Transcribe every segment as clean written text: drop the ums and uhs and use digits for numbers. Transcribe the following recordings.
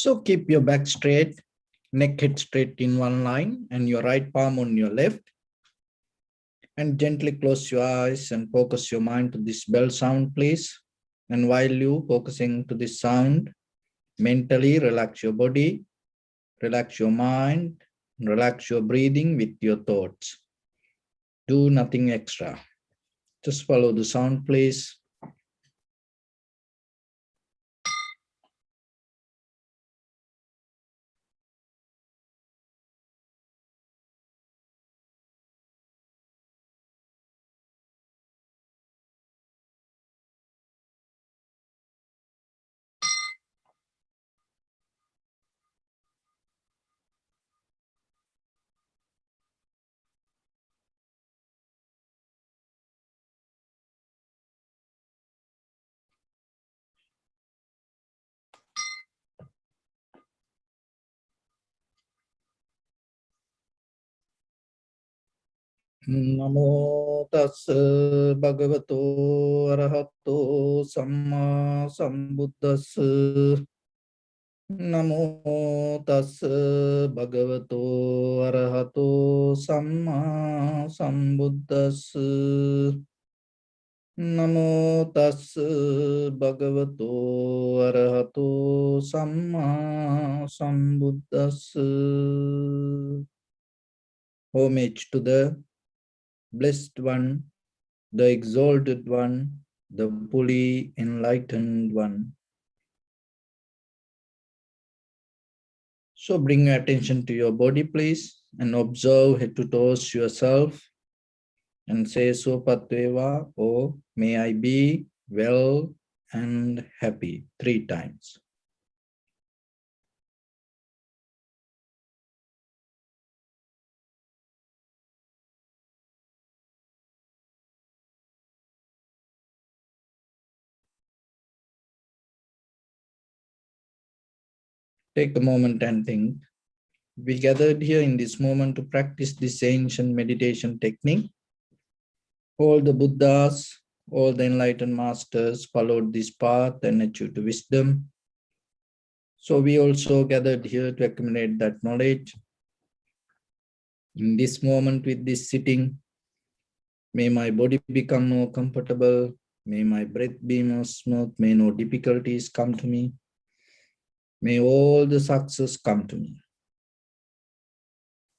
So keep your back straight, neck head straight in one line, and your right palm on your left. And gently close your eyes and focus your mind to this bell sound, please. And while you focusing to this sound, mentally relax your body, relax your mind, relax your breathing with your thoughts. Do nothing extra. Just follow the sound, please. Namo tassa bhagavato arahato samma sambuddhassa. Namo tassa bhagavato arahato samma sambuddhassa. Namo tassa bhagavato arahato samma sambuddhassa. Homage to the Blessed One, the Exalted One, the fully enlightened One. So bring your attention to your body, please, and observe head to toes yourself and say Sopatveva, or may I be well and happy 3 times. Take a moment and think. We gathered here in this moment to practice this ancient meditation technique. All the Buddhas, all the enlightened masters followed this path and achieved wisdom. So we also gathered here to accumulate that knowledge. In this moment with this sitting, may my body become more comfortable. May my breath be more smooth. May no difficulties come to me. May all the success come to me.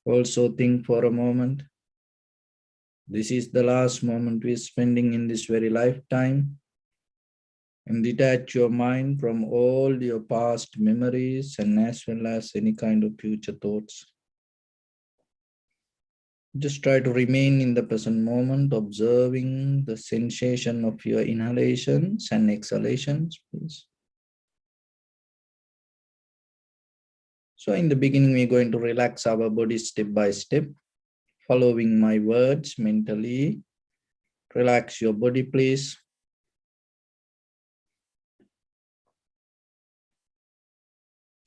Also think for a moment. This is the last moment we're spending in this very lifetime. And detach your mind from all your past memories and as well as any kind of future thoughts. Just try to remain in the present moment, observing the sensation of your inhalations and exhalations, please. So in the beginning, we're going to relax our body step by step, following my words mentally. Relax your body, please.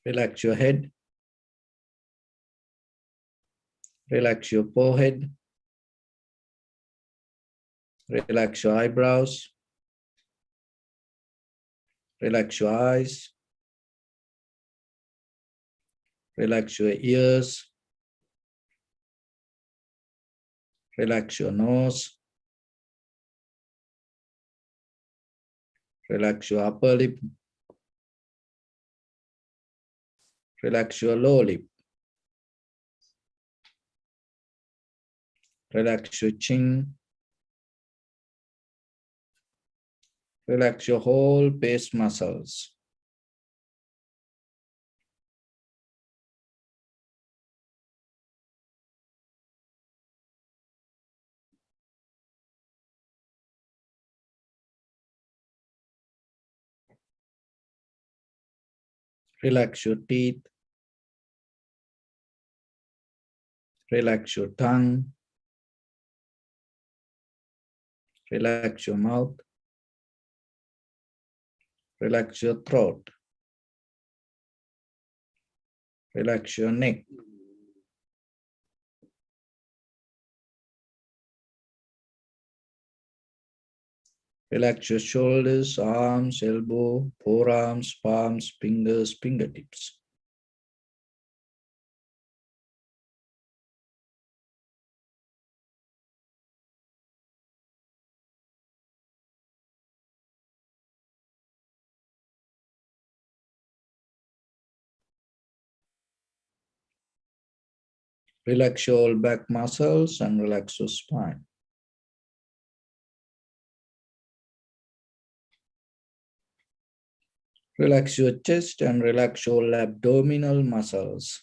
Relax your head. Relax your forehead. Relax your eyebrows. Relax your eyes. Relax your ears. Relax your nose. Relax your upper lip. Relax your lower lip. Relax your chin. Relax your whole face muscles. Relax your teeth. Relax your tongue. Relax your mouth. Relax your throat. Relax your neck. Relax your shoulders, arms, elbow, forearms, palms, fingers, fingertips. Relax your whole back muscles and relax your spine. Relax your chest and relax your abdominal muscles.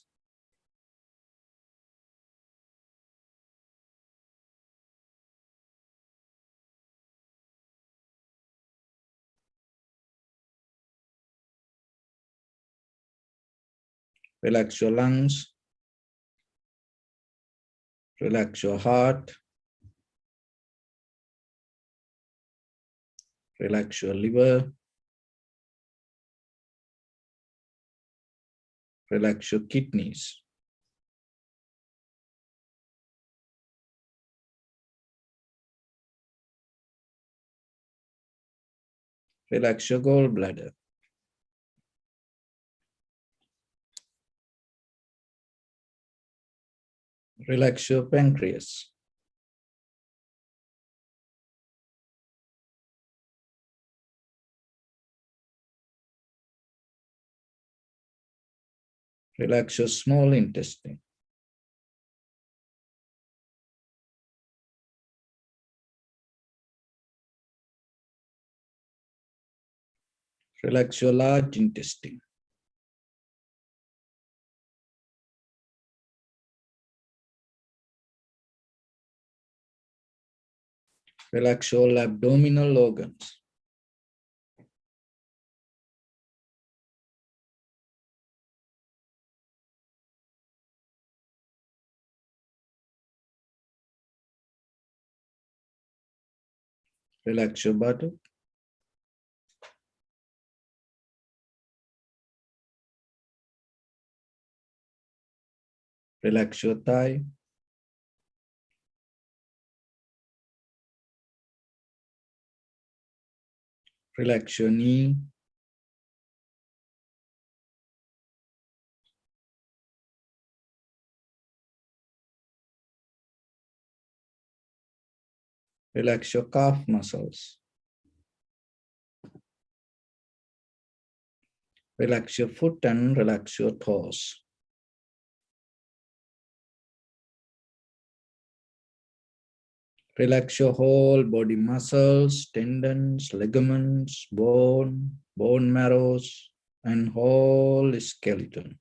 Relax your lungs. Relax your heart. Relax your liver. Relax your kidneys. Relax your gallbladder. Relax your pancreas. Relax your small intestine. Relax your large intestine. Relax all abdominal organs. Relax your buttock. Relax your thigh. Relax your knee. Relax your calf muscles. Relax your foot and relax your toes. Relax your whole body muscles, tendons, ligaments, bone marrows, and whole skeleton.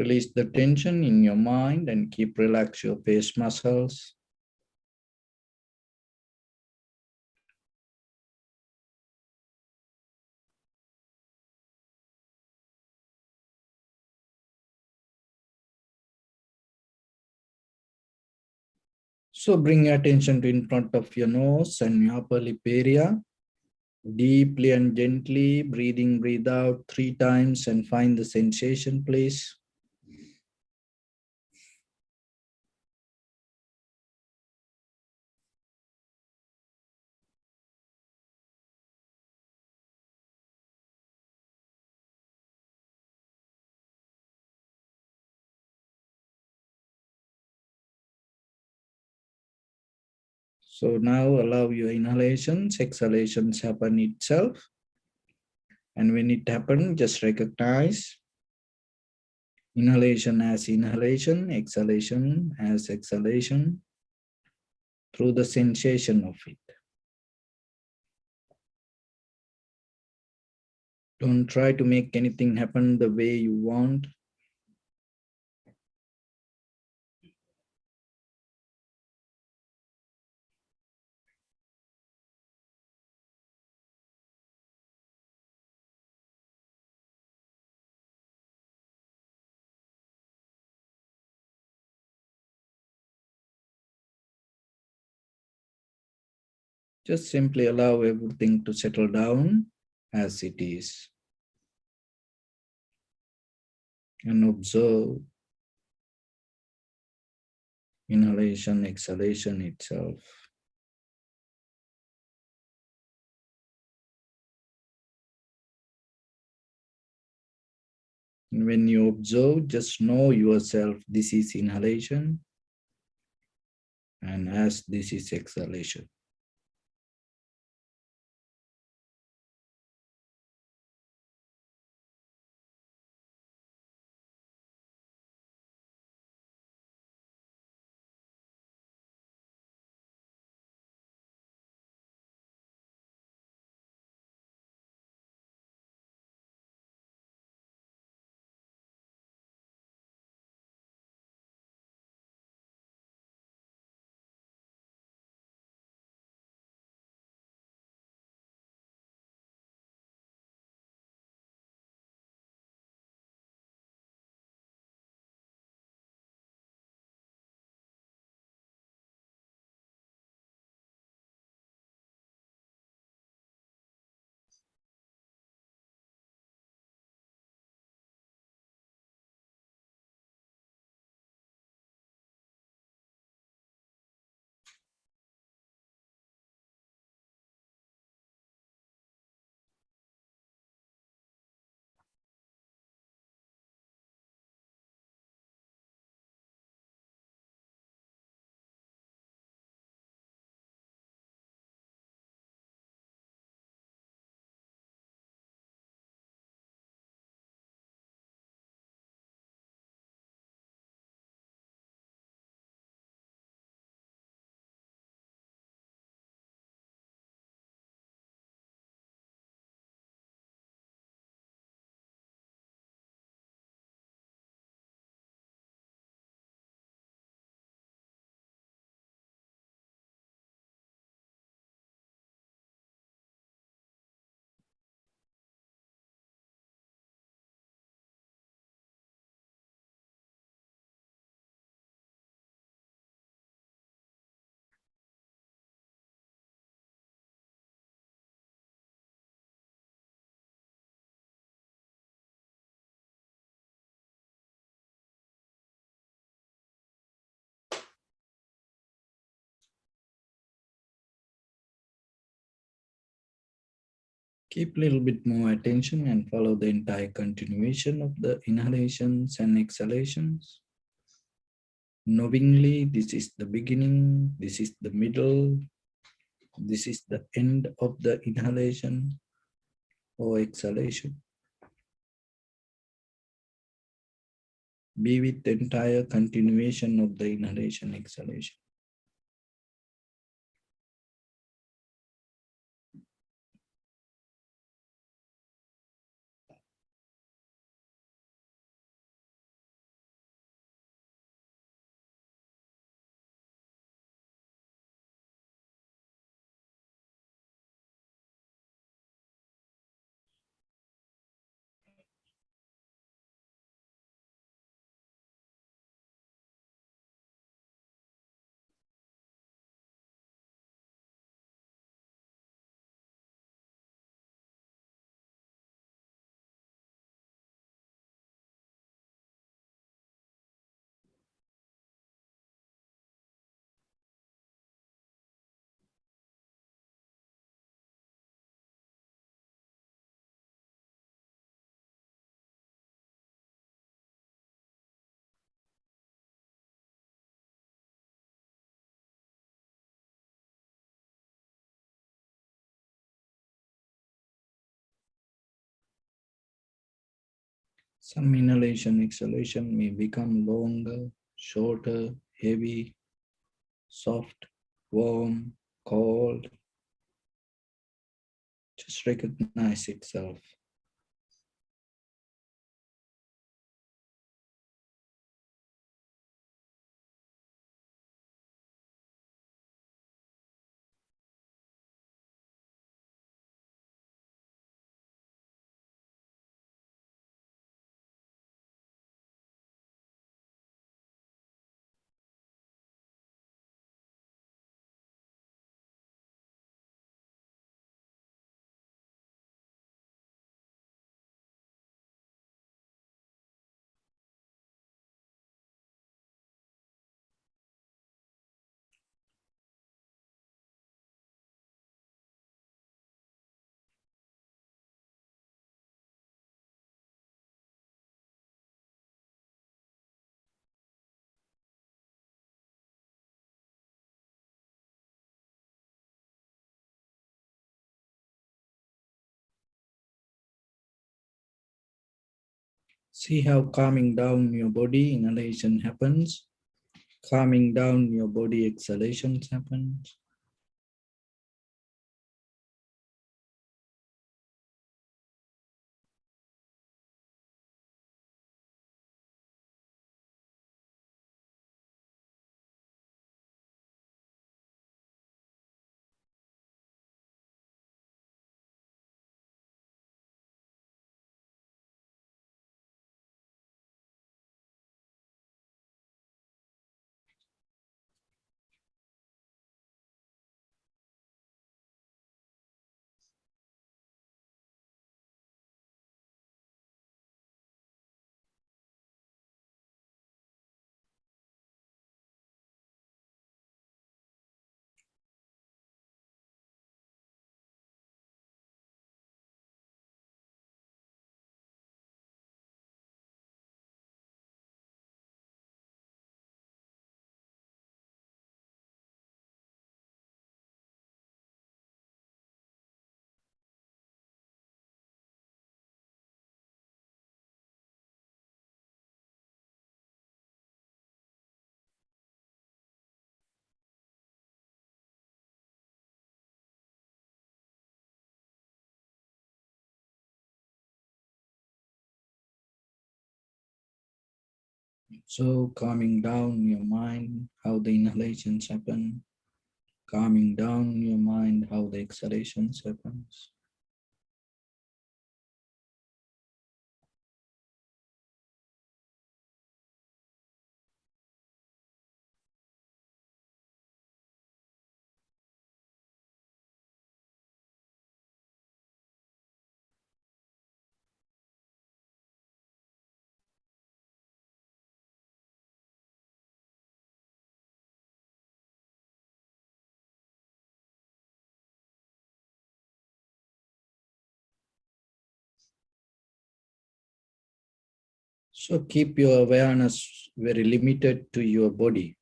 Release the tension in your mind and keep relax your face muscles. So bring your attention to in front of your nose and your upper lip area. Deeply and gently breathe out 3 times and find the sensation, please. So now allow your inhalations, exhalations happen itself. And when it happens, just recognize inhalation as inhalation, exhalation as exhalation through the sensation of it. Don't try to make anything happen the way you want. Just simply allow everything to settle down as it is. And observe inhalation, exhalation itself. And when you observe, just know yourself, this is inhalation, and as this is exhalation. Keep a little bit more attention and follow the entire continuation of the inhalations and exhalations. Knowingly, this is the beginning, this is the middle, this is the end of the inhalation or exhalation. Be with the entire continuation of the inhalation, exhalation. Some inhalation, exhalation may become longer, shorter, heavy, soft, warm, cold. Just recognize itself. See how calming down your body inhalation happens, calming down your body exhalations happens. So calming down your mind, how the inhalations happen, calming down your mind, how the exhalations happens. So keep your awareness very limited to your body.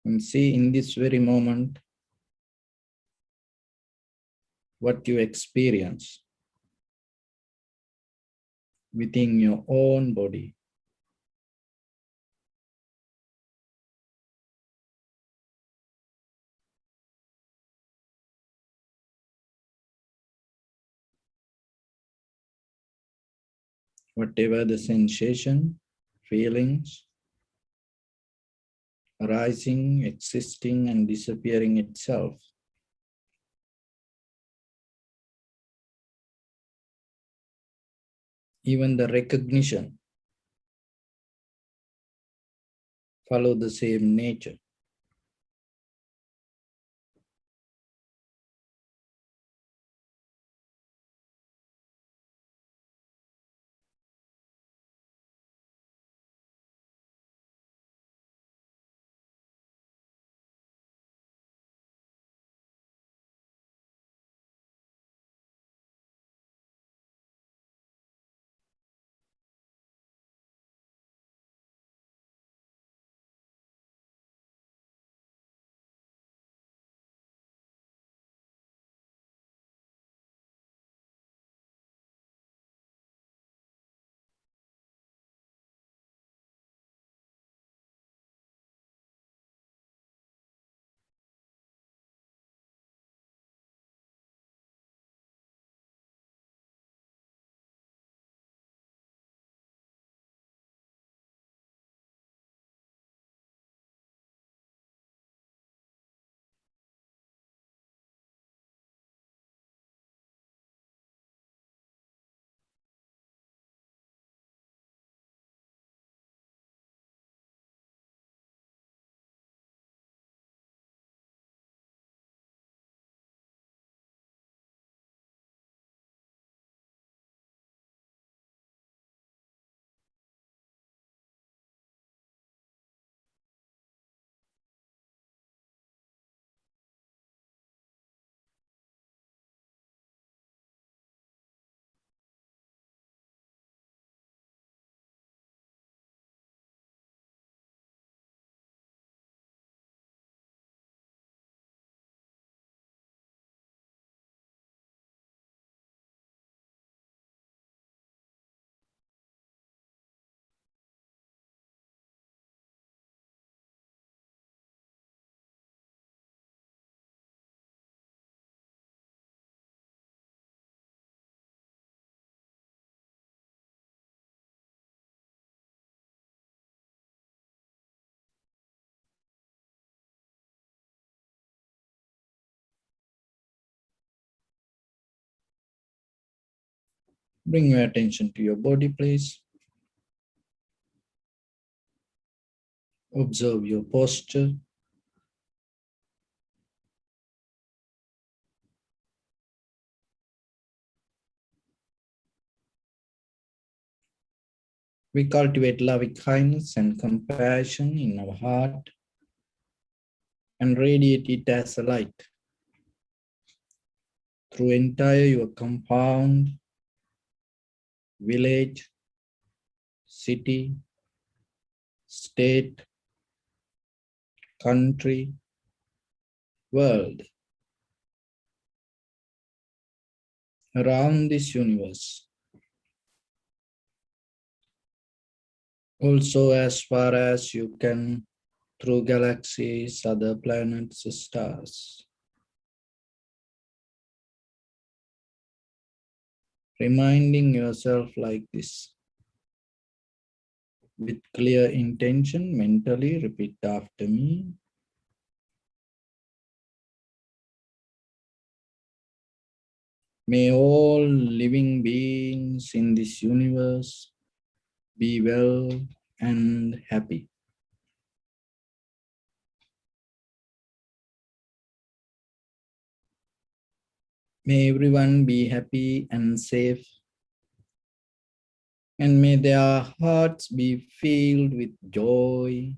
And see in this very moment what you experience within your own body. Whatever the sensation, feelings, arising, existing, and disappearing itself. Even the recognition follow the same nature. Bring your attention to your body, please. Observe your posture. We cultivate loving kindness and compassion in our heart and radiate it as a light through entire your compound, village, city, state, country, world, around this universe. Also as far as you can through galaxies, other planets, stars. Reminding yourself like this. With clear intention, mentally repeat after me. May all living beings in this universe be well and happy. May everyone be happy and safe. And may their hearts be filled with joy.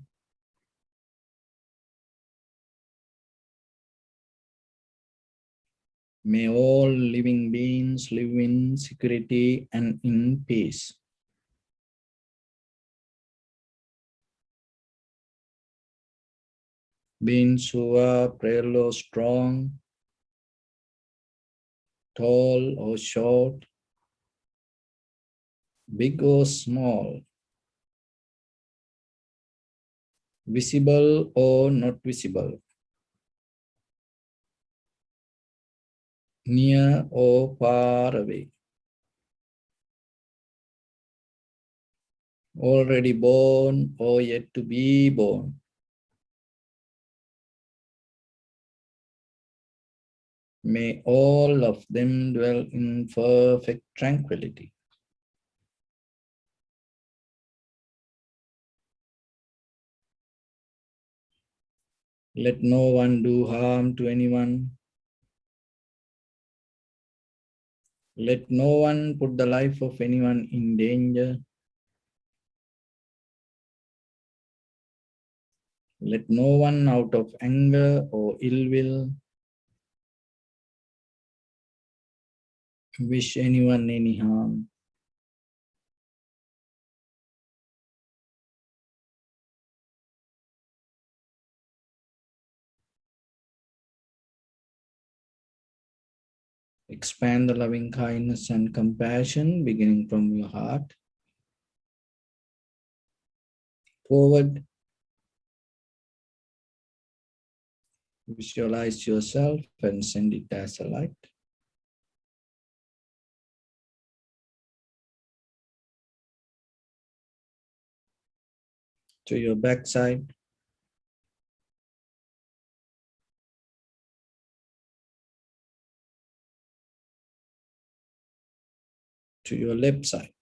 May all living beings live in security and in peace. Beings who are frail or strong, tall or short, big or small, visible or not visible, near or far away, already born or yet to be born. May all of them dwell in perfect tranquility. Let no one do harm to anyone. Let no one put the life of anyone in danger. Let no one out of anger or ill will wish anyone any harm. Expand the loving kindness and compassion beginning from your heart forward. Visualize yourself and send it as a light. To your backside. To your left side.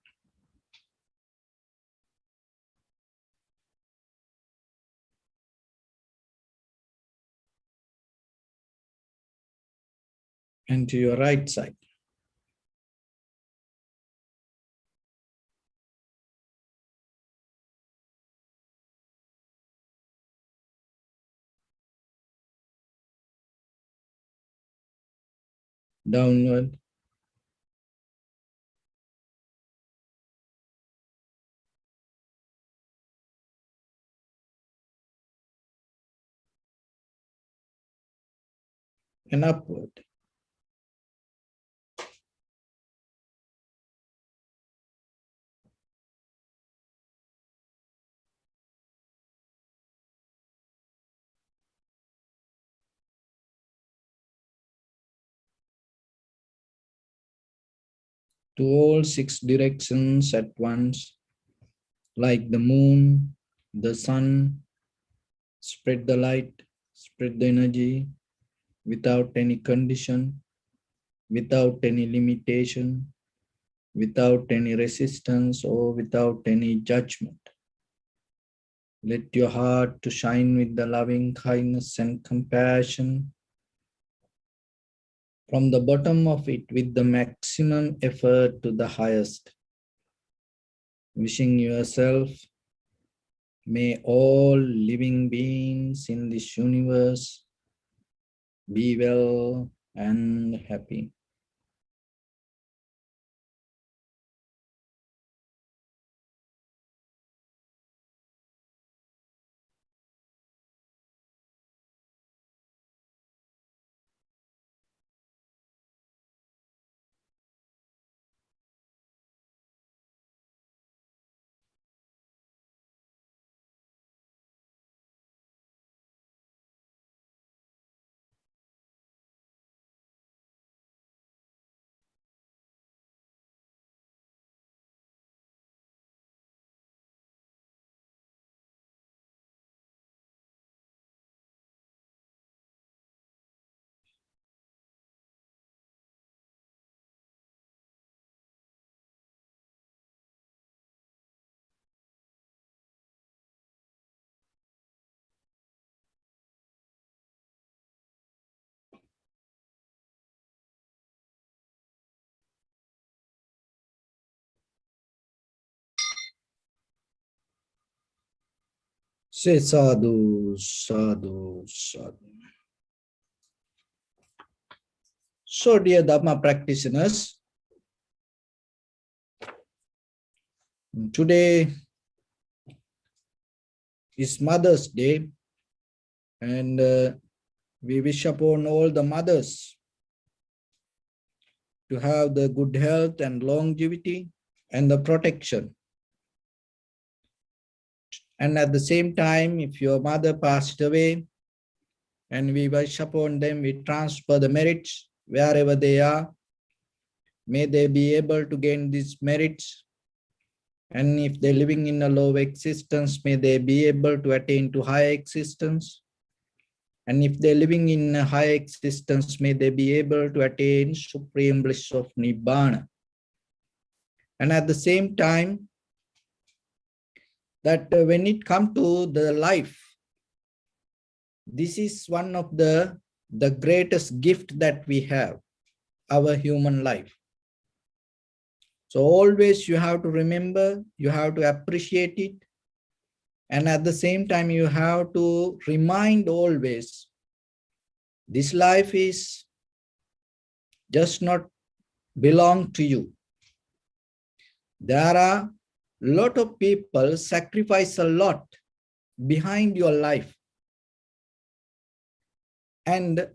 And to your right side. Downward. And upward. To all 6 directions at once, like the moon, the sun, spread the light, spread the energy without any condition, without any limitation, without any resistance or without any judgment. Let your heart to shine with the loving kindness and compassion from the bottom of it with the maximum effort to the highest. Wishing yourself, may all living beings in this universe be well and happy. Say sadhu, sadhu, sadhu. So, dear Dhamma practitioners, today is Mother's Day, and we wish upon all the mothers to have the good health and longevity and the protection. And at the same time, if your mother passed away, and we wish upon them, we transfer the merits wherever they are. May they be able to gain these merits. And if they're living in a low existence, may they be able to attain to high existence. And if they're living in a high existence, may they be able to attain supreme bliss of Nibbana. And at the same time, that when it comes to the life, this is one of the greatest gift that we have, our human life. So always you have to remember, you have to appreciate it. And at the same time, you have to remind always, this life is just not belong to you. There are a lot of people sacrifice a lot behind your life. And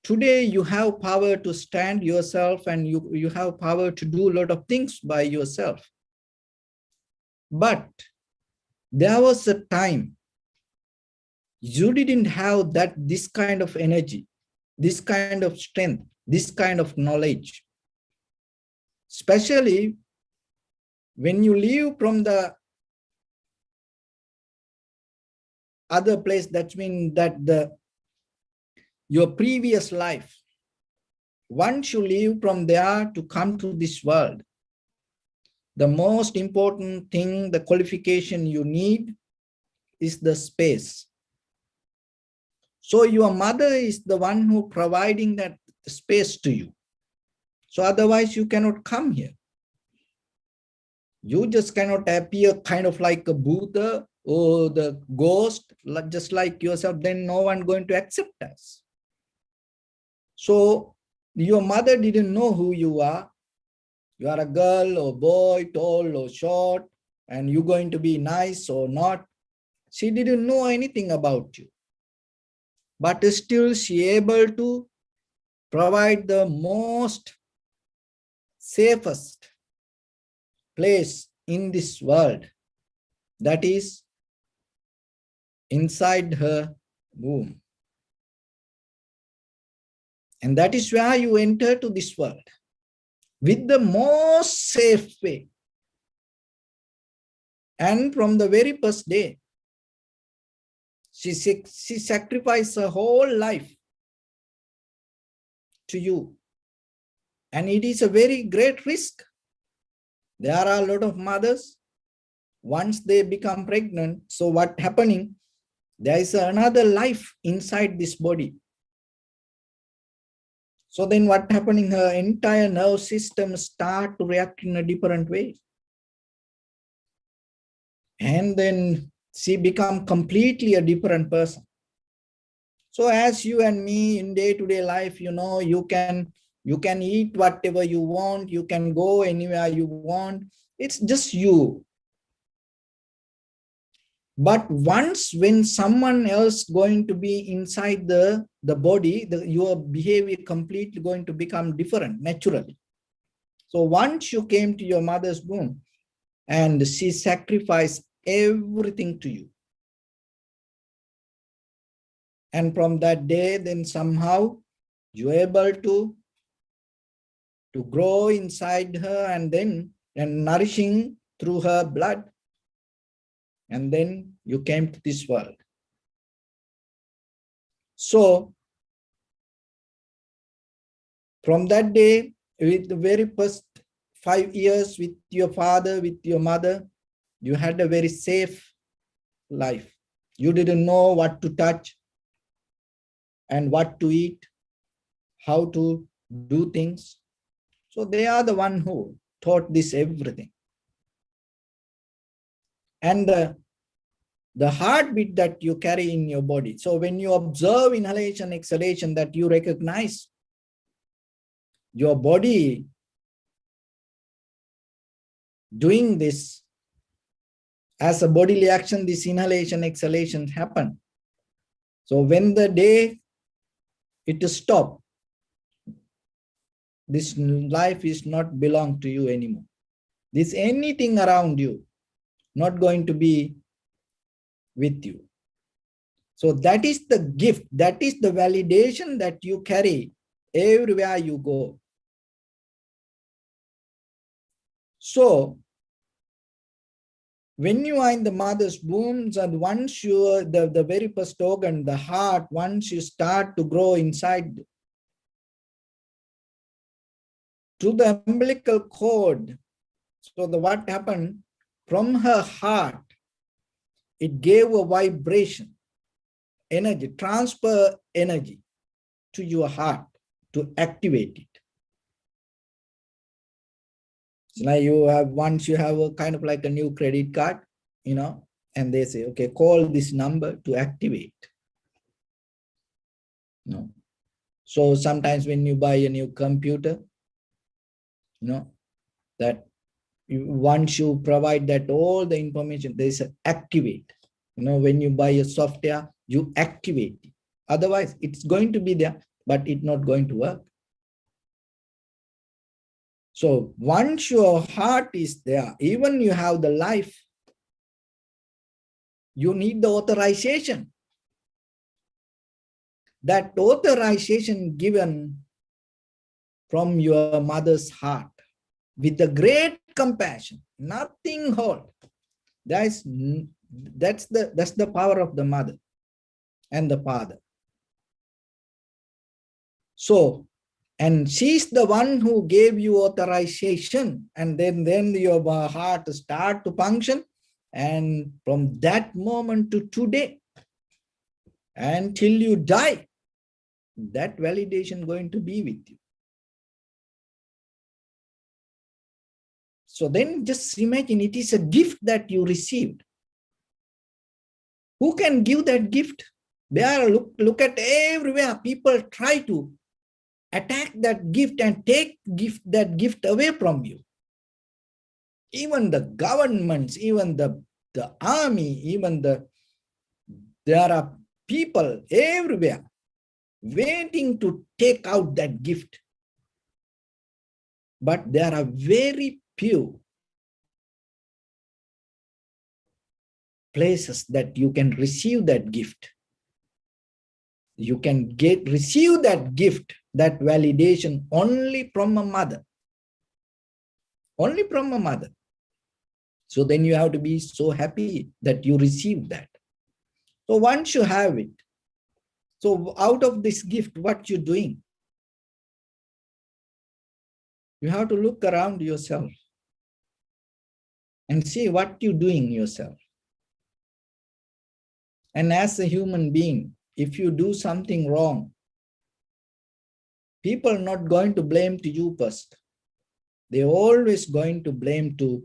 today you have power to stand yourself, and you have power to do a lot of things by yourself. But there was a time you didn't have this kind of energy, this kind of strength, this kind of knowledge. Especially when you leave from the other place, that means that your previous life, once you leave from there to come to this world, the most important thing, the qualification you need is the space. So your mother is the one who providing that space to you. So otherwise you cannot come here. You just cannot appear kind of like a Buddha or the ghost, just like yourself, then no one going to accept us. So your mother didn't know who you are. You are a girl or boy, tall or short, and you're going to be nice or not. She didn't know anything about you. But still she able to provide the most safest place in this world, that is inside her womb. And that is where you enter to this world with the most safe way. And from the very first day, she sacrificed her whole life to you. And it is a very great risk. There are a lot of mothers, once they become pregnant, so what happening? There is another life inside this body. So then what happening? Her entire nerve system start to react in a different way. And then she become completely a different person. So as you and me in day-to-day life, you can eat whatever you want, you can go anywhere you want. It's just you. But once when someone else going to be inside the body, your behavior completely going to become different naturally. So once you came to your mother's womb and she sacrificed everything to you. And from that day, then somehow you're able to grow inside her and nourishing through her blood. And then you came to this world. So from that day, with the very first 5 years with your father, with your mother, you had a very safe life. You didn't know what to touch and what to eat, how to do things. So they are the one who taught this everything. And the heartbeat that you carry in your body. So when you observe inhalation, exhalation, that you recognize your body doing this as a bodily action, this inhalation, exhalation happen. So when the day it is stopped, this life is not belong to you anymore. This anything around you not going to be with you. So that is the gift, that is the validation that you carry everywhere you go. So when you are in the mother's wombs, and once you are the very first organ, the heart, once you start to grow inside to the umbilical cord, so what happened from her heart, it gave a vibration, energy, transfer energy to your heart to activate it. So now you have, once you have a kind of like a new credit card, and they say, okay, call this number to activate. No. So sometimes when you buy a new computer, that once you provide that all the information, there is an activate. When you buy a software, you activate it. Otherwise, it's going to be there, but it's not going to work. So once your heart is there, even you have the life, you need the authorization. That authorization given from your mother's heart with the great compassion, nothing hold. That's the power of the mother and the father. So, and she's the one who gave you authorization, and then your heart start to function. And from that moment to today, until you die, that validation going to be with you. So then just imagine, it is a gift that you received. Who can give that gift? There, look at everywhere. People try to attack that gift and take that gift away from you. Even the governments, even the army, even there are people everywhere waiting to take out that gift. But there are very few places that you can receive that gift. You can receive that gift, that validation only from a mother. Only from a mother. So then you have to be so happy that you receive that. So once you have it, so out of this gift, what you're doing? You have to look around yourself. and see what you're doing yourself. And as a human being, if you do something wrong, people are not going to blame to you first. They're always going to blame to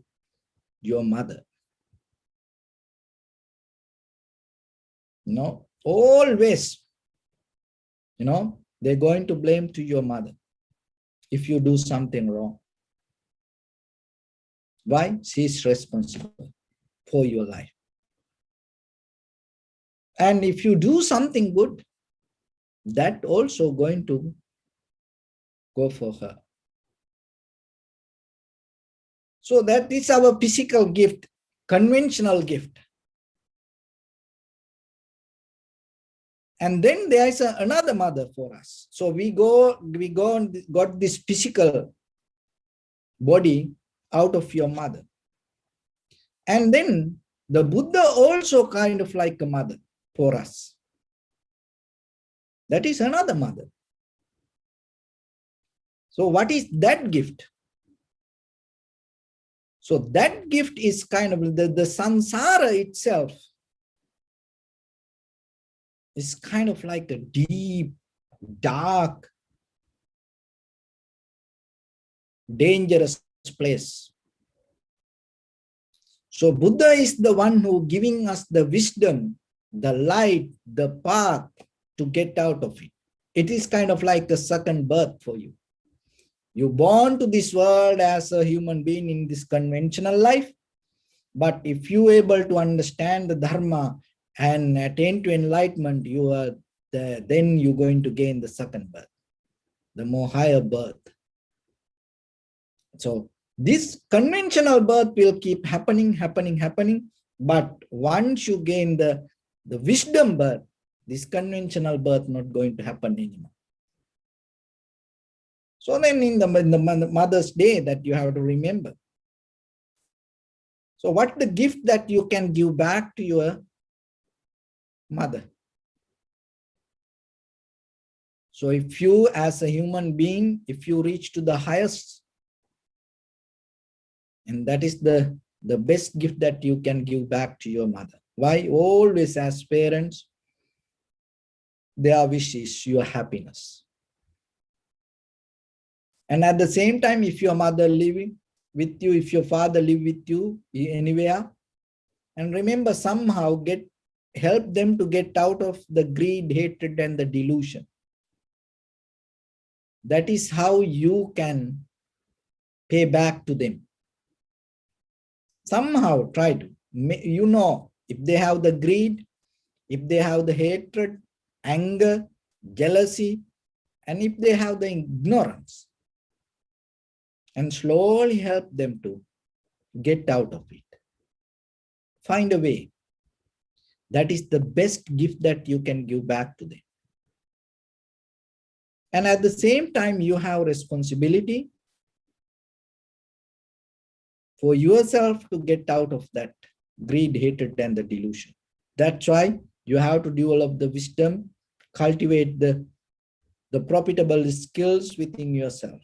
your mother. Always, they're going to blame to your mother if you do something wrong. Why? She's responsible for your life. And if you do something good, that also going to go for her. So that is our physical gift, conventional gift. And then there is another mother for us. So we go and got this physical body out of your mother. And then the Buddha also kind of like a mother for us. That is another mother. So what is that gift? So that gift is kind of the samsara itself is kind of like a deep, dark, dangerous place. So Buddha is the one who giving us the wisdom, the light, the path to get out of it. It is kind of like a second birth for you. You're born to this world as a human being in this conventional life. But if you're able to understand the Dharma and attain to enlightenment, then you're going to gain the second birth, the more higher birth. So this conventional birth will keep happening. But once you gain the wisdom birth, this conventional birth not going to happen anymore. So then in the Mother's Day that you have to remember. So what the gift that you can give back to your mother? So if you as a human being, if you reach to the highest, and that is the best gift that you can give back to your mother. Why? Always as parents, their wish is your happiness. And at the same time, if your mother living with you, if your father live with you anywhere, and remember somehow help them to get out of the greed, hatred, and the delusion. That is how you can pay back to them. Somehow try to, if they have the greed, if they have the hatred, anger, jealousy, and if they have the ignorance, and slowly help them to get out of it. Find a way. That is the best gift that you can give back to them. And at the same time, you have responsibility for yourself to get out of that greed, hatred, and the delusion. That's why you have to develop the wisdom, cultivate the profitable skills within yourself.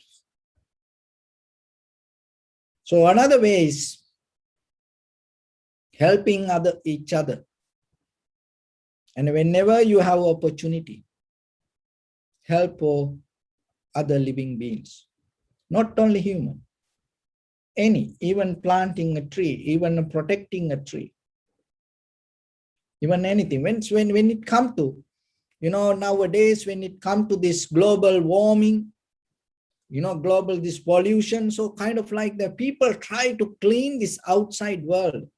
So another way is helping each other. And whenever you have opportunity, help for other living beings, not only human, even planting a tree, even protecting a tree, even anything. When it comes to, nowadays, when it comes to this global warming, global this pollution, so kind of like the people try to clean this outside world.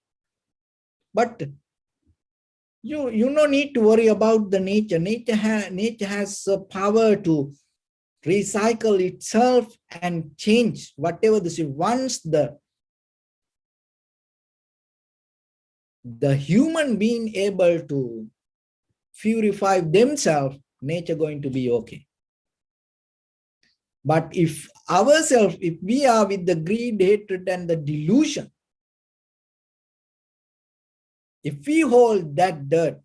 But you no need to worry about the nature. Nature has a power to recycle itself and change whatever this is. Once the human being able to purify themselves, nature going to be okay. But if we are with the greed, hatred, and the delusion, if we hold that dirt,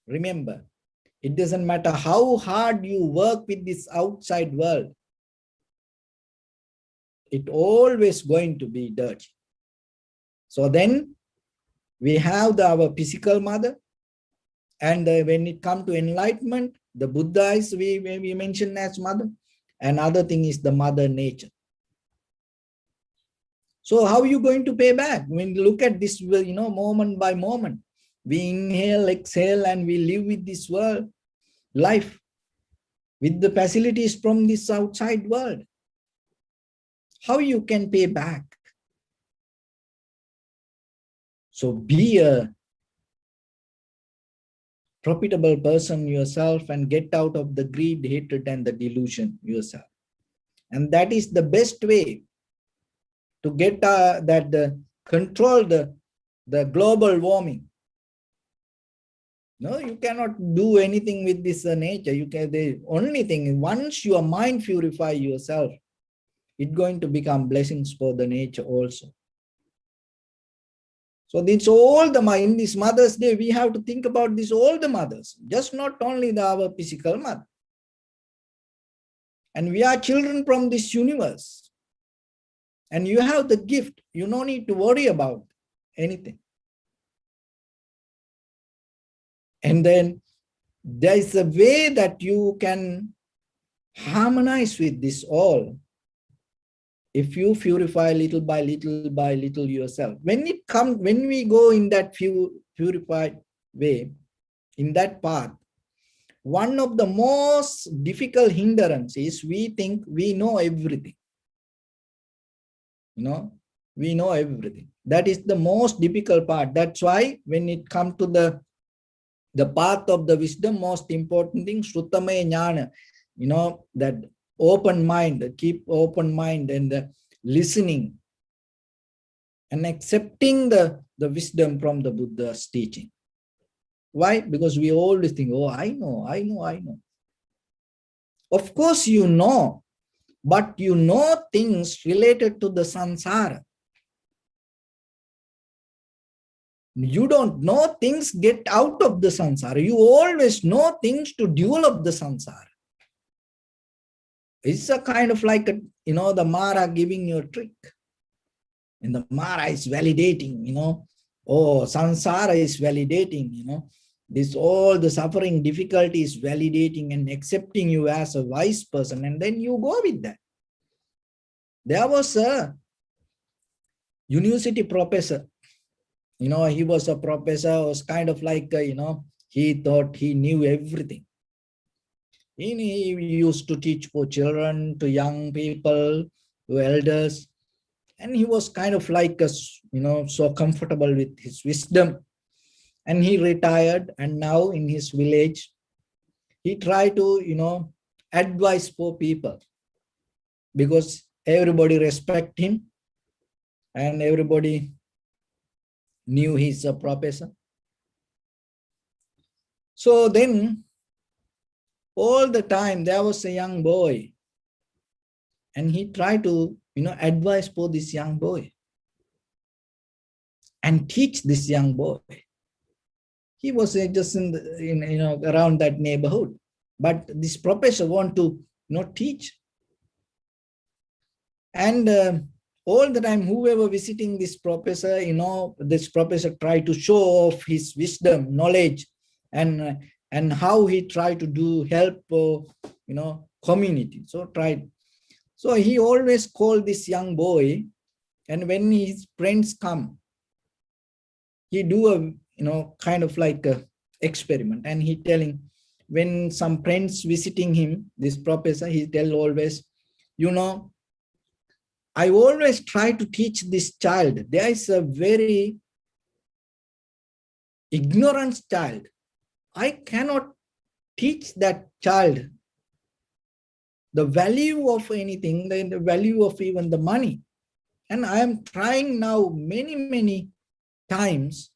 remember, it doesn't matter how hard you work with this outside world, it always going to be dirty. So then we have our physical mother, and when it comes to enlightenment, the Buddha is we mention as mother. Another thing is the mother nature. So how are you going to pay back? When you look at this, moment by moment, we inhale, exhale, and we live with this world life with the facilities from this outside world. How you can pay back? So be a profitable person yourself and get out of the greed, hatred, and the delusion yourself. And that is the best way to get control the global warming. No, you cannot do anything with this nature. The only thing, once your mind purify yourself, it's going to become blessings for the nature also. So it's all in this Mother's Day, we have to think about this, all the mothers, just not only our physical mother. And we are children from this universe. And you have the gift. You don't need to worry about anything. And then there is a way that you can harmonize with this all. If you purify little by little yourself. When we go in that purified way, in that path, one of the most difficult hindrances is we think we know everything. We know everything. That is the most difficult part. That's why when it comes to the path of the wisdom, most important thing, Srutamaya Jnana, that open mind, keep open mind and listening and accepting the wisdom from the Buddha's teaching. Why? Because we always think, oh, I know. Of course you know, but you know things related to the samsara. You don't know things get out of the samsara. You always know things to develop the samsara. It's a kind of like, the Mara giving you a trick. And the Mara is validating, oh, samsara is validating, this all the suffering, difficulty is validating and accepting you as a wise person. And then you go with that. There was a university professor, he was a professor, was kind of like, he thought he knew everything. He used to teach for children, to young people, to elders. And he was kind of like, so comfortable with his wisdom. And he retired, and now in his village, he tried to, advise poor people because everybody respect him and everybody knew he's a professor. So then, all the time, there was a young boy, and he tried to, advise for this young boy and teach this young boy. He was just around that neighborhood, but this professor want to, teach. And all the time, whoever visiting this professor, this professor tried to show off his wisdom, knowledge, and how he tried to help, community. So he always called this young boy, and when his friends come, he do a, kind of like a experiment, and he telling, when some friends visiting him, this professor, he tell always, I always try to teach this child. There is a very ignorant child. I cannot teach that child the value of anything, the value of even the money. And I am trying now many times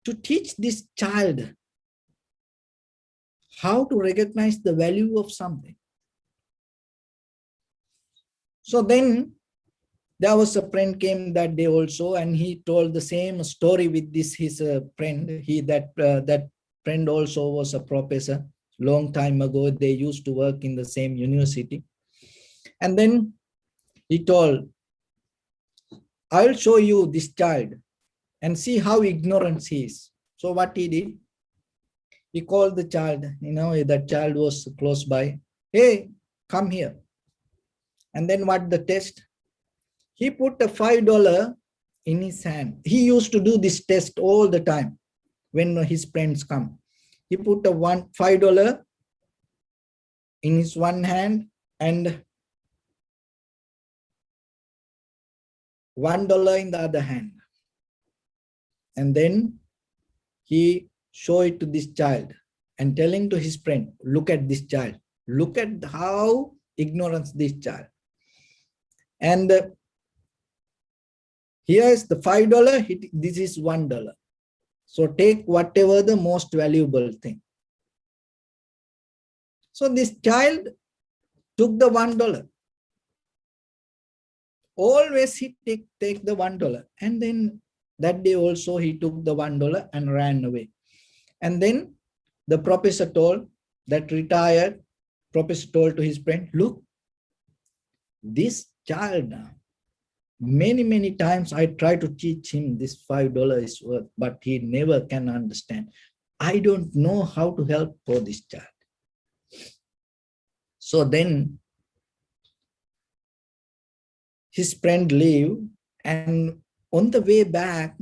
to teach this child how to recognize the value of something. So then there was a friend came that day also, and he told the same story with his friend. That friend also was a professor. Long time ago, they used to work in the same university. And then he told, I'll show you this child and see how ignorant he is. So what he did, he called the child, that child was close by. Hey, come here. And then what the test? He put a $5 in his hand. He used to do this test all the time when his friends come. He put a $5 in his one hand and $1 in the other hand. And then he showed it to this child and telling to his friend, look at this child. Look at how ignorant this child. And here is the $5. This is $1. So take whatever the most valuable thing. So this child took the $1. Always he take the $1. And then that day also he took the $1 and ran away. And then the professor told, that retired professor told to his friend, look, this child, many times I try to teach him this $5 is worth, but he never can understand. I don't know how to help for this child. So then his friend leave, and on the way back,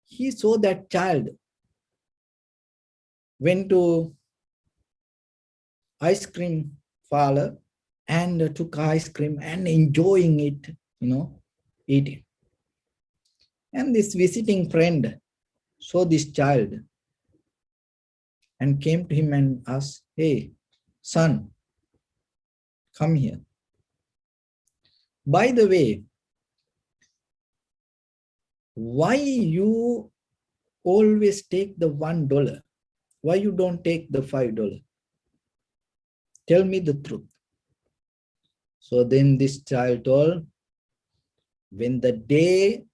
he saw that child went to ice cream parlor and took ice cream and enjoying it, eating. And this visiting friend saw this child and came to him and asked, hey, son, come here. By the way, why you always take the $1? Why you don't take the $5? Tell me the truth. So then this child told, when the day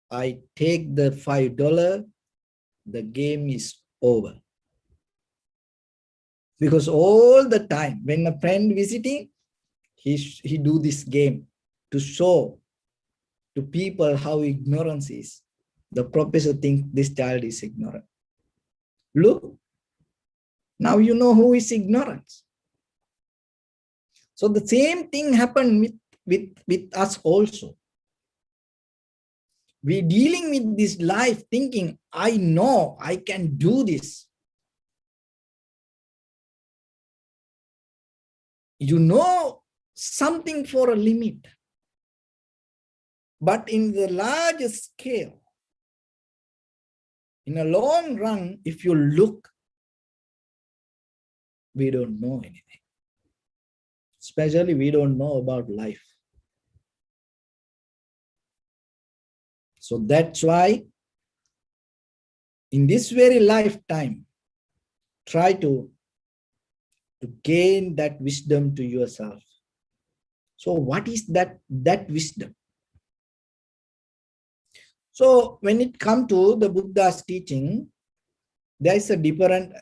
I take the $5, the game is over. Because all the time when a friend visiting, he do this game to show to people how ignorance is. The professor thinks this child is ignorant. Look, now you know who is ignorant. So the same thing happened with us also. We're dealing with this life thinking, I know I can do this. You know something for a limit. But in the large scale, in a long run, if you look, we don't know anything. Especially we don't know about life. So that's why in this very lifetime, try to gain that wisdom to yourself. So what is that wisdom? So when it comes to the Buddha's teaching, there is a different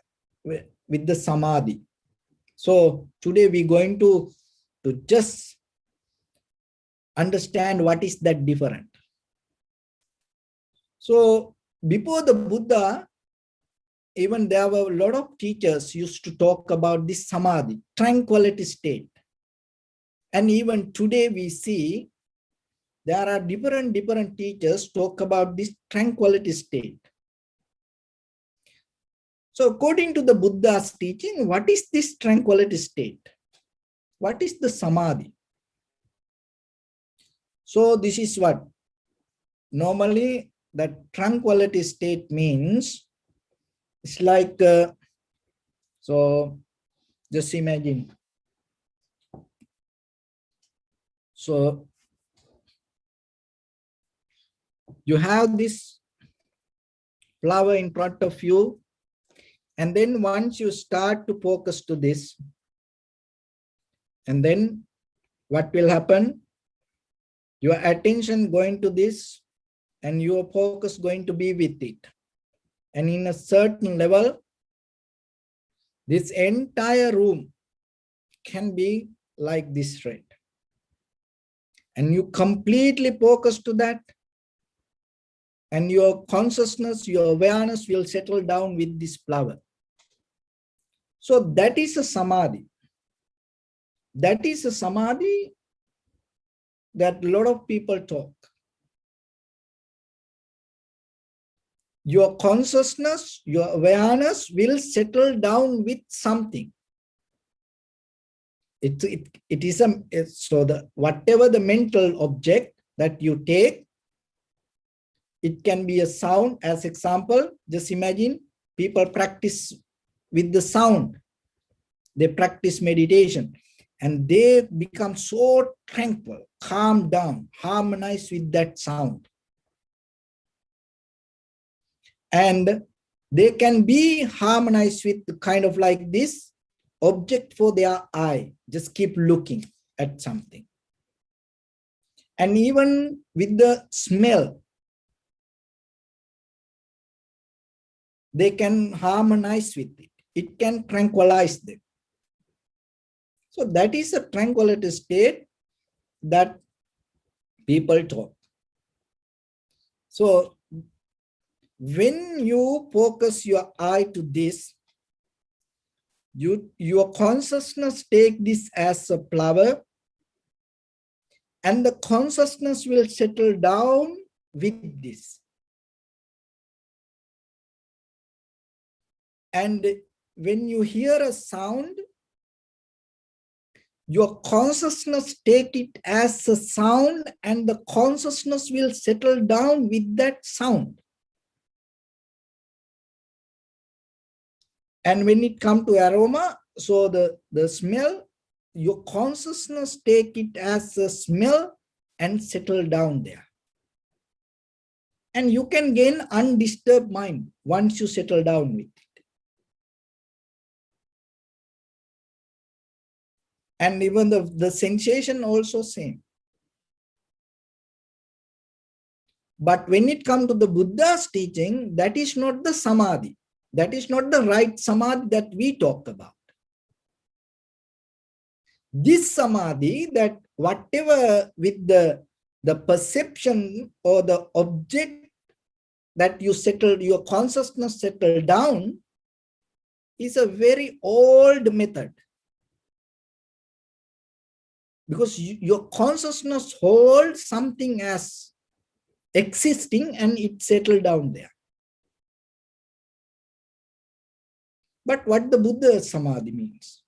with the samadhi. So today we're going to just understand what is that different. So before the Buddha, even there were a lot of teachers used to talk about this samadhi, tranquility state. And even today we see there are different teachers talk about this tranquility state. So according to the Buddha's teaching, what is this tranquility state? What is the samadhi? So this is what normally that tranquility state means. It's like, so just imagine. So you have this flower in front of you, and then once you start to focus to this, and then what will happen? Your attention going to this, and your focus going to be with it. And in a certain level, this entire room can be like this red. and you completely focus to that, and your consciousness, your awareness will settle down with this flower. So that is a samadhi. That is a samadhi that a lot of people talk. Your consciousness, your awareness will settle down with something. It is so the whatever the mental object that you take, it can be a sound. As example, just imagine people practice with the sound. They practice meditation and they become so tranquil, calm down, harmonize with that sound. And they can be harmonized with kind of like this object for their eye. Just keep looking at something. And even with the smell, they can harmonize with it. It can tranquilize them. So that is a tranquility state that people talk. So when you focus your eye to this, your consciousness take this as a flower, and the consciousness will settle down with this. And when you hear a sound, your consciousness take it as a sound, and the consciousness will settle down with that sound. And when it comes to aroma, so the smell, your consciousness take it as a smell and settle down there. And you can gain undisturbed mind once you settle down with it. And even the sensation also same. But when it comes to the Buddha's teaching, that is not the samadhi. That is not the right samadhi that we talk about. This samadhi, that whatever with the perception or the object that you settle, your consciousness settle down, is a very old method. Because your consciousness holds something as existing and it settled down there. But what the Buddha samadhi means,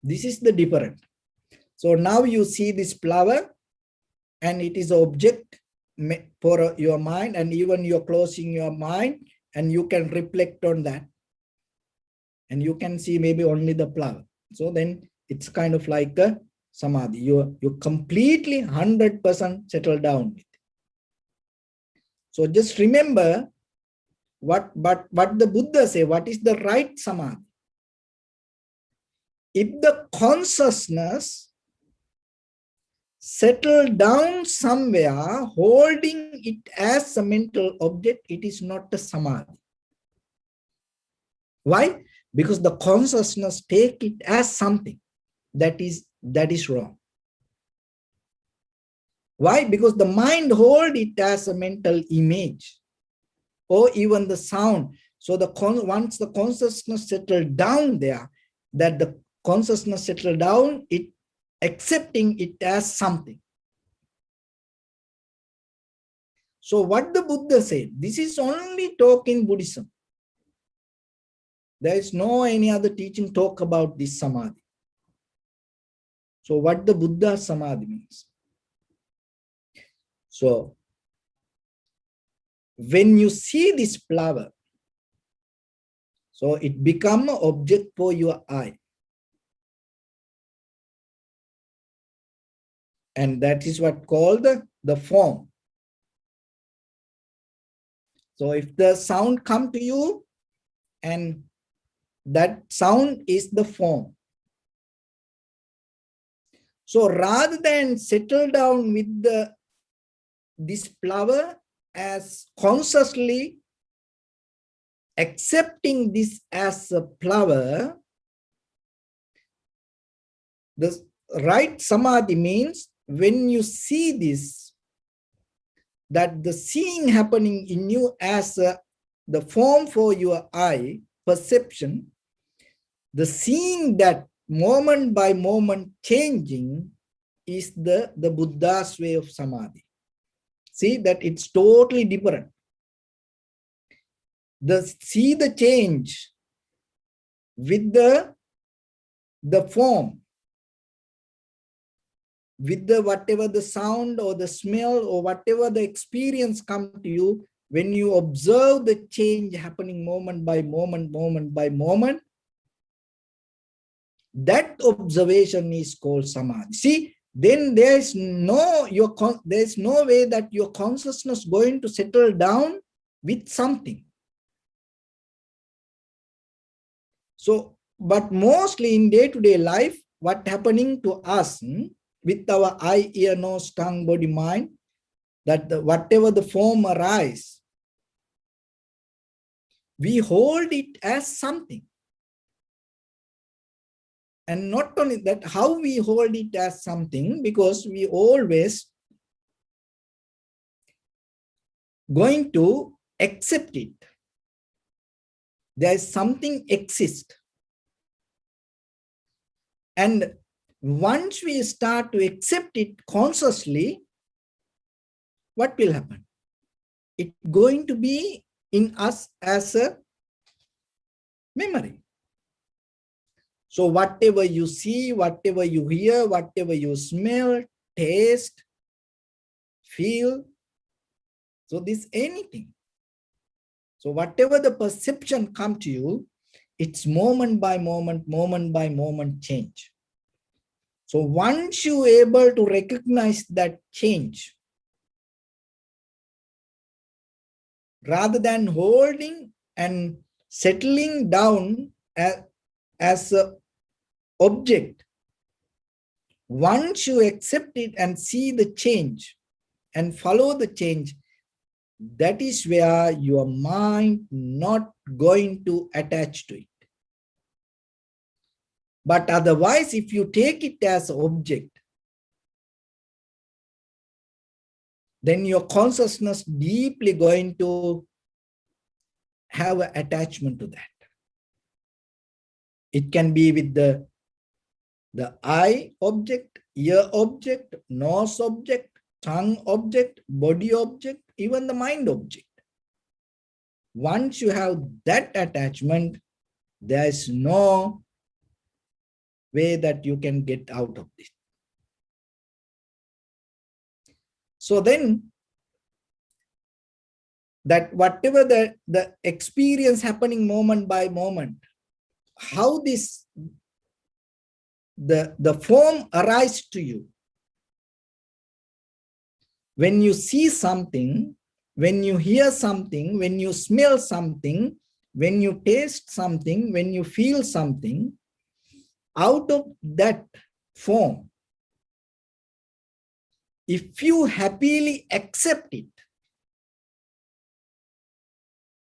this is the different. So now you see this flower and it is an object for your mind, and even you're closing your mind and you can reflect on that. And you can see maybe only the flower. So then it's kind of like a samadhi. You completely 100% settle down with it. So just remember what the Buddha say, what is the right samadhi? If the consciousness settle down somewhere, holding it as a mental object, it is not a samadhi. Why? Because the consciousness take it as something that is wrong. Why? Because the mind hold it as a mental image or even the sound. So once the consciousness settle down there, that the consciousness settle down, it accepting it as something. So what the Buddha said, this is only talk in Buddhism. There is no any other teaching talk about this samadhi. So what the Buddha samadhi means. So when you see this flower, so it become an object for your eye. And that is what called the form. So if the sound come to you, and that sound is the form. So rather than settle down with this flower as consciously accepting this as a flower, right samadhi means when you see this, that the seeing happening in you as the form for your eye, perception, the seeing that moment by moment changing is the Buddha's way of samadhi. See that it's totally different. See the change with the form, with the whatever the sound or the smell or whatever the experience come to you, when you observe the change happening moment by moment, moment by moment, that observation is called samadhi. See, then there's no way that your consciousness going to settle down with something. So, but mostly in day-to-day life, what happening to us with our eye, ear, nose, tongue, body, mind, that whatever the form arise, we hold it as something. And not only that, how we hold it as something, because we always going to accept it. There is something exist. And once we start to accept it consciously, what will happen? It's going to be in us as a memory. So whatever you see, whatever you hear, whatever you smell, taste, feel, so this anything. So whatever the perception come to you, it's moment by moment change. So once you able to recognize that change, rather than holding and settling down as a object, once you accept it and see the change and follow the change, that is where your mind not going to attach to it. But otherwise, if you take it as an object, then your consciousness deeply going to have an attachment to that. It can be with the eye object, ear object, nose object, tongue object, body object, even the mind object. Once you have that attachment, there is no way that you can get out of this. So then, that whatever the experience happening moment by moment, how this the form arises to you. When you see something, when you hear something, when you smell something, when you taste something, when you feel something, out of that form, if you happily accept it,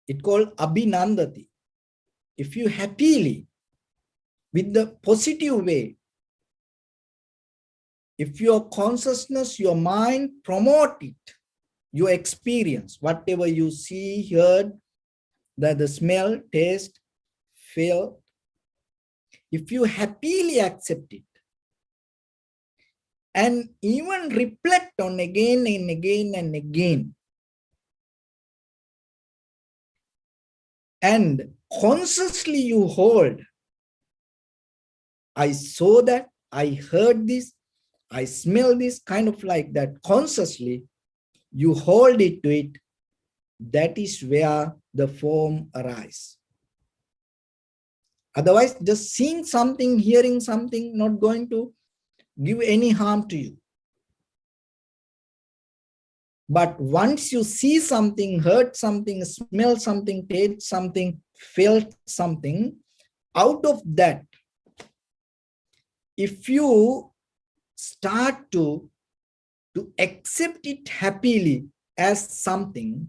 it's called abhinandati. If you happily, with the positive way, if your consciousness, your mind promote it, your experience, whatever you see, heard, the smell, taste, feel, if you happily accept it, and even reflect on again and again and again, and consciously you hold, I saw that, I heard this, I smell this, kind of like that, consciously you hold it to it, that is where the form arises. Otherwise, just seeing something, hearing something, not going to give any harm to you. But once you see something, heard something, smell something, taste something, felt something, out of that, if you start to accept it happily as something,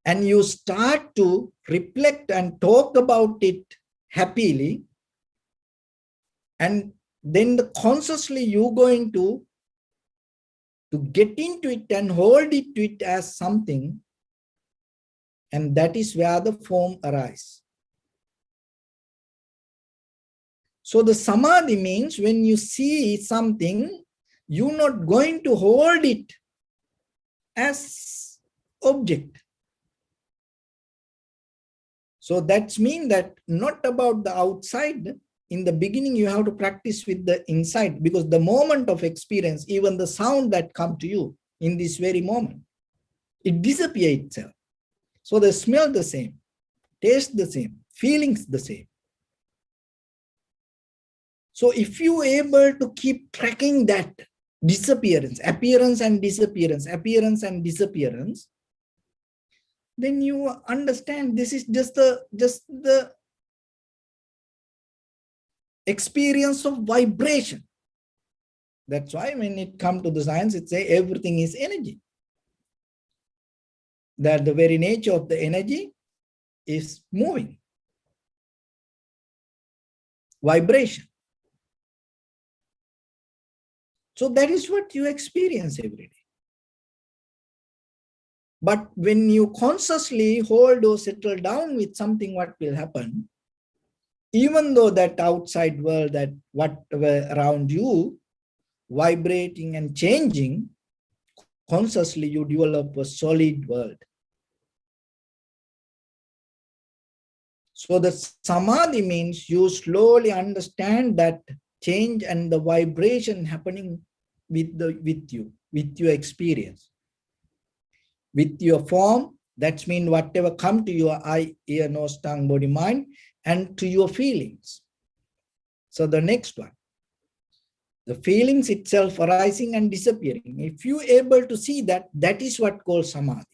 and you start to reflect and talk about it happily, and then consciously you're going to get into it and hold it to it as something, and that is where the form arises. So the samadhi means when you see something, you're not going to hold it as object. So that means that not about the outside. In the beginning, you have to practice with the inside, because the moment of experience, even the sound that come to you in this very moment, it disappears itself. So the smell the same, taste the same, feelings the same. So if you are able to keep tracking that disappearance, appearance and disappearance, appearance and disappearance, then you understand this is just the experience of vibration. That's why when it comes to the science, it says everything is energy. That the very nature of the energy is moving. Vibration. So that is what you experience every day. But when you consciously hold or settle down with something, what will happen? Even though that outside world, that whatever around you, vibrating and changing, consciously you develop a solid world. So the samadhi means you slowly understand that change and the vibration happening with you, with your experience, with your form. That means whatever come to your eye, ear, nose, tongue, body, mind, and to your feelings. So the next one, the feelings itself arising and disappearing. If you are able to see that, that is what called samadhi.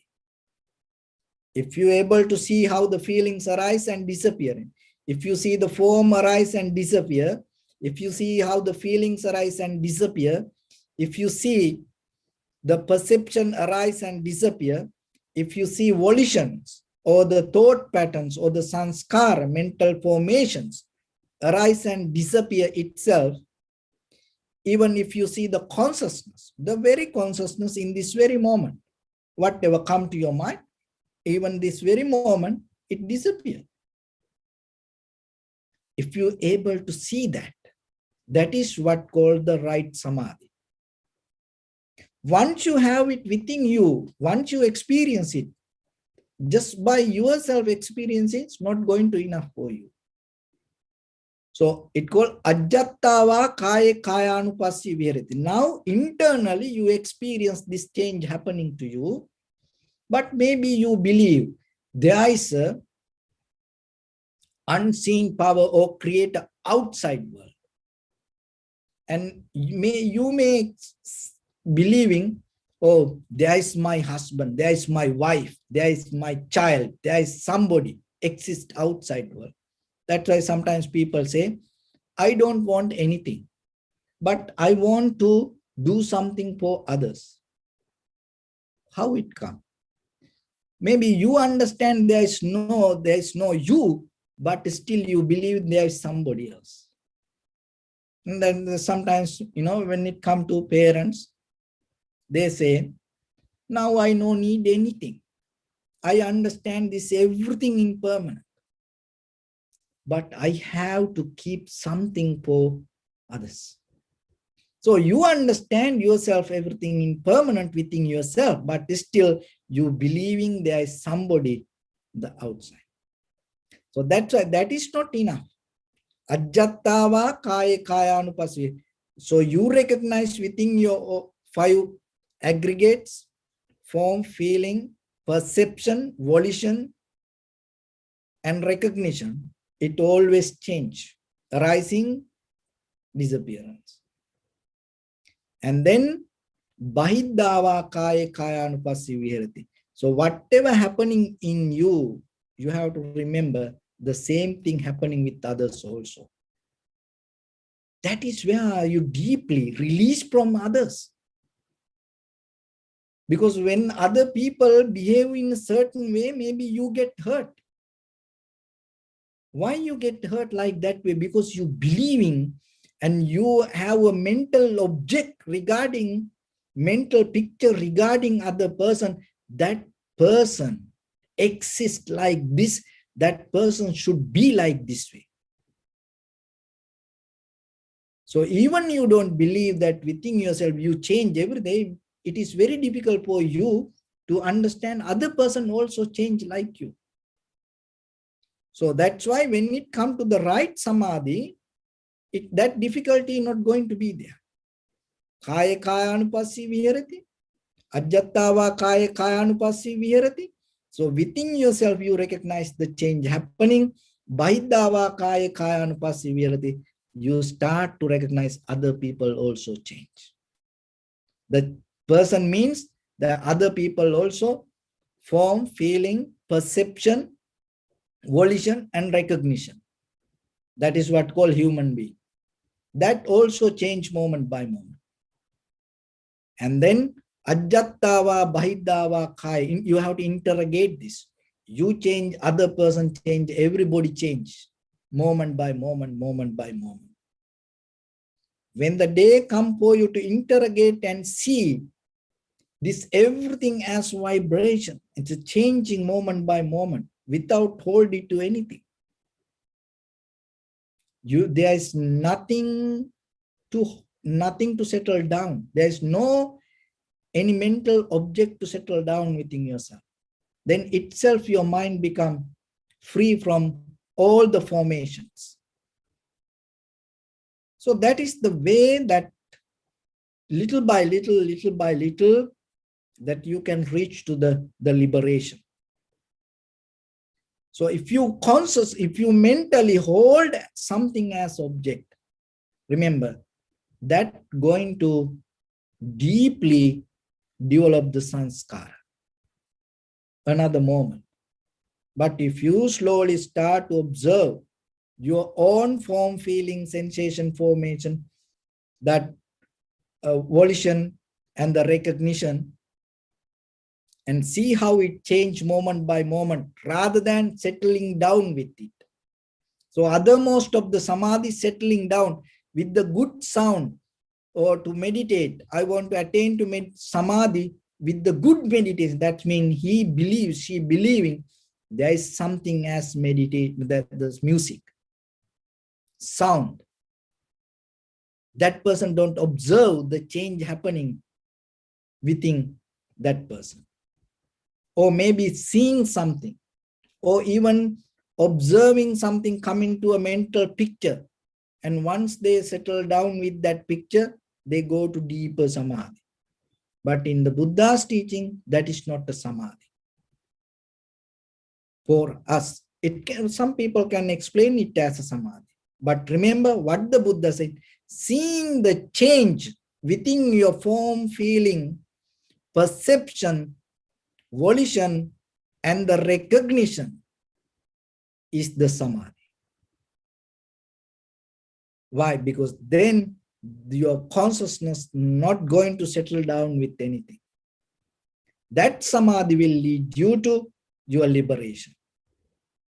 If you are able to see how the feelings arise and disappear, if you see the form arise and disappear, if you see how the feelings arise and disappear, if you see the perception arise and disappear, if you see volitions or the thought patterns or the sanskara, mental formations, arise and disappear itself, even if you see the consciousness, the very consciousness in this very moment, whatever come to your mind, even this very moment, it disappears. If you're able to see that, that is what called the right samadhi. Once you have it within you, once you experience it, just by yourself experiencing, it's not going to enough for you. So it called ajjattava kaya kayanupassi viharati. Now internally you experience this change happening to you, but maybe you believe there is a unseen power or creator outside world. And you may believing, oh, there is my husband, there is my wife, there is my child, there is somebody exists outside world. That's why sometimes people say, I don't want anything, but I want to do something for others. How it comes? Maybe you understand there is no you, but still you believe there is somebody else. And then sometimes, when it comes to parents, they say, now I don't need anything. I understand this everything impermanent. But I have to keep something for others. So you understand yourself, everything impermanent within yourself, but still you believing there is somebody the outside. So that's why that is not enough. Ajjattava kaya kayanupasvi. So you recognize within your 5 aggregates, form, feeling, perception, volition, and recognition. It always change, arising, disappearance. And then bahiddhava kaya kayanupassi viharati. So whatever happening in you, you have to remember the same thing happening with others also. That is where you deeply release from others. Because when other people behave in a certain way, maybe you get hurt. Why you get hurt like that way? Because you believing and you have a mental object regarding, mental picture regarding other person, that person exists like this, that person should be like this way. So even you don't believe that within yourself you change every day, it is very difficult for you to understand other person also change like you. So that's why when it comes to the right samadhi, that difficulty is not going to be there. Kaya kaya anupassi viharati, ajjattava kaya kaya anupassi viharati. So within yourself you recognize the change happening. Bahiddhava kaya kaya anupassi viharati. You start to recognize other people also change. The person means the other people also form, feeling, perception, volition, and recognition. That is what called human being. That also change moment by moment. And then ajjattava, bahiddhava, kaya, you have to interrogate this. You change, other person change, everybody change, moment by moment, moment by moment. When the day comes for you to interrogate and see this everything as vibration, it's a changing moment by moment without holding to anything. There is nothing to settle down. There is no any mental object to settle down within yourself. Then itself your mind become free from all the formations. So that is the way that little by little, that you can reach to the liberation. So if you mentally hold something as object, remember that going to deeply develop the sanskara. Another moment. But if you slowly start to observe your own form, feeling, sensation, formation, that volition and the recognition, and see how it changes moment by moment rather than settling down with it. So othermost of the samadhi, settling down with the good sound, or to meditate. I want to attain to samadhi with the good meditation. That means he believes, she believing there is something as meditation, that there's music, sound. That person don't observe the change happening within that person. Or maybe seeing something, or even observing something coming to a mental picture. And once they settle down with that picture, they go to deeper samadhi. But in the Buddha's teaching, that is not a samadhi. For us, some people can explain it as a samadhi. But remember what the Buddha said, seeing the change within your form, feeling, perception, volition, and the recognition is the samadhi. Why? Because then your consciousness not going to settle down with anything. That samadhi will lead you to your liberation.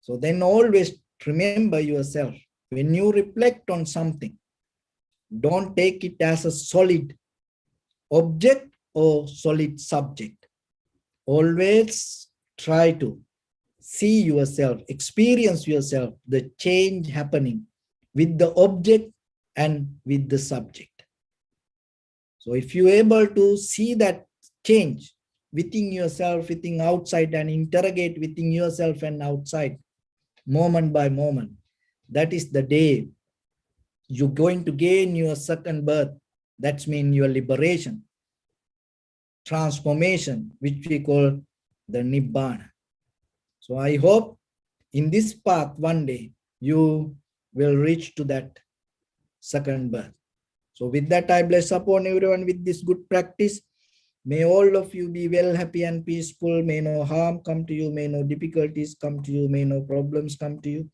So then always remember yourself, when you reflect on something, don't take it as a solid object or solid subject. Always try to see yourself, experience yourself, the change happening with the object and with the subject. So if you're able to see that change within yourself, within outside, and interrogate within yourself and outside, moment by moment, that is the day you're going to gain your second birth. That means your liberation, transformation, which we call the Nibbana. So I hope in this path one day you will reach to that second birth. So with that, I bless upon everyone with this good practice. May all of you be well, happy, and peaceful. May no harm come to you. May no difficulties come to you. May no problems come to you.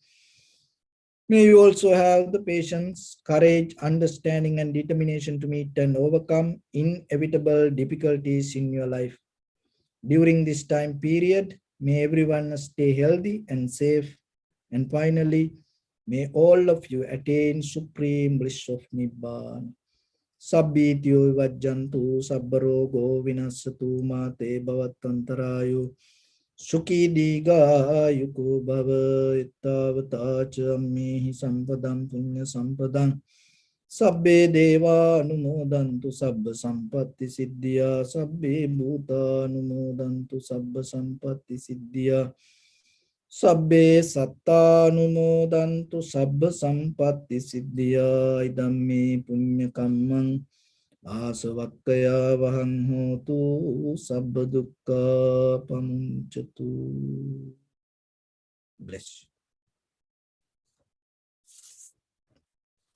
May you also have the patience, courage, understanding, and determination to meet and overcome inevitable difficulties in your life. During this time period, may everyone stay healthy and safe. And finally, May all of you attain supreme bliss of Nibbana. Sabbityo vajjantu sabbarogo vinasatu mate bhavatantarayo Sukhi diga yuko bhava ittavatacha ammehi sampadam punya sampadam Sabbe deva anumodantu sabba sampatti siddhya Sabbe bhuta anumodantu sabba sampatti siddhya Sabbe satta anumodantu sabba sampatti siddhya Idammi punya kammang Asavakkaya vahang hotu sabba dukkha pamuncatu. Bless.